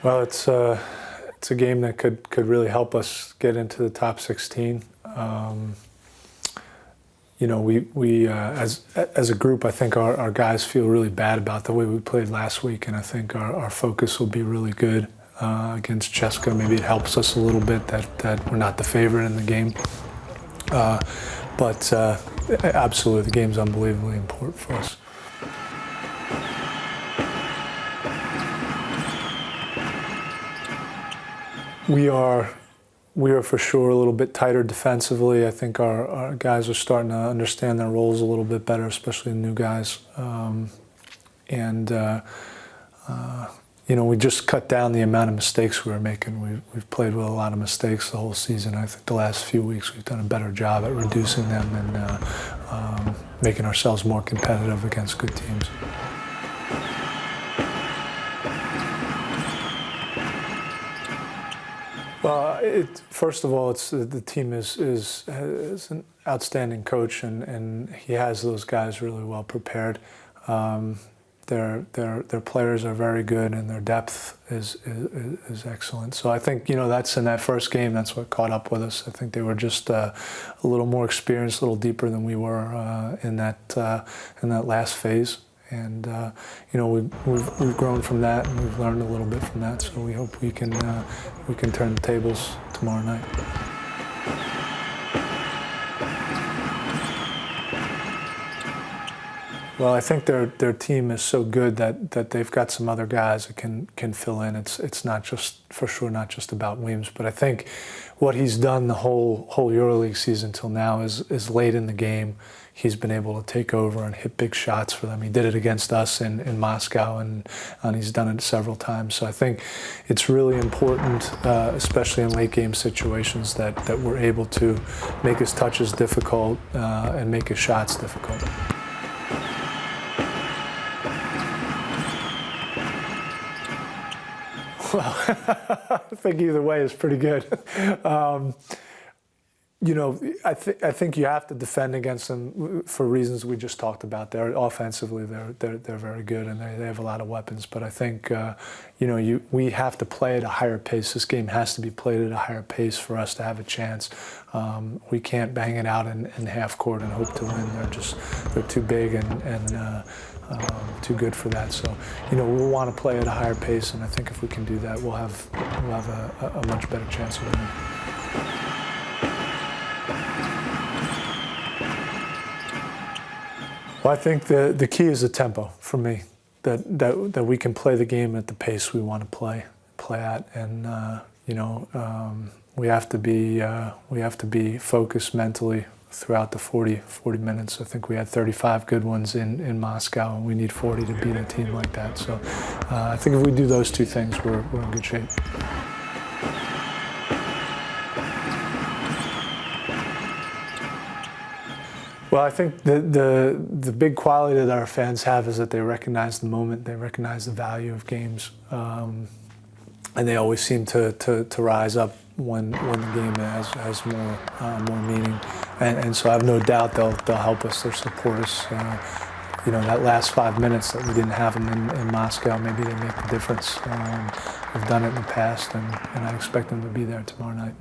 Well, it's a game that could really help us get into the top 16. We as a group, I think our guys feel really bad about the way we played last week, and I think our focus will be really good against CSKA. Maybe it helps us a little bit that we're not the favorite in the game. But absolutely, the game's unbelievably important for us. We are for sure a little bit tighter defensively. I think our guys are starting to understand their roles a little bit better, especially the new guys. We just cut down the amount of mistakes we were making. We've played with a lot of mistakes the whole season. I think the last few weeks we've done a better job at reducing them and making ourselves more competitive against good teams. Well, first of all, the team is an outstanding coach, and he has those guys really well prepared. Their players are very good, and their depth is excellent. So I think that's in that first game. That's what caught up with us. I think they were just a little more experienced, a little deeper than we were in that last phase. And we've grown from that, and we've learned a little bit from that. So we hope we can turn the tables tomorrow night. Well, I think their team is so good that they've got some other guys that can fill in. It's not just, for sure, not just about Williams, but I think what he's done the whole Euroleague season till now is late in the game. He's been able to take over and hit big shots for them. He did it against us in Moscow, and he's done it several times. So I think it's really important, especially in late game situations, that we're able to make his touches difficult and make his shots difficult. Well, I think either way is pretty good. I think you have to defend against them for reasons we just talked about. Offensively, they're very good, and they have a lot of weapons. But I think we have to play at a higher pace. This game has to be played at a higher pace for us to have a chance. We can't bang it out in half court and hope to win. They're too big and too good for that. So we'll want to play at a higher pace, and I think if we can do that, we'll have a much better chance of winning. Well, I think the key is the tempo for me. That we can play the game at the pace we want to play at, and we have to be focused mentally throughout the 40 minutes. I think we had 35 good ones in Moscow, and we need 40 to beat a team like that. So I think if we do those two things, we're in good shape. Well, I think the big quality that our fans have is that they recognize the moment, they recognize the value of games, and they always seem to rise up when the game has more meaning. And so I have no doubt they'll help us, they'll support us. That last 5 minutes that we didn't have them in Moscow, maybe they make the difference. We've done it in the past, and I expect them to be there tomorrow night.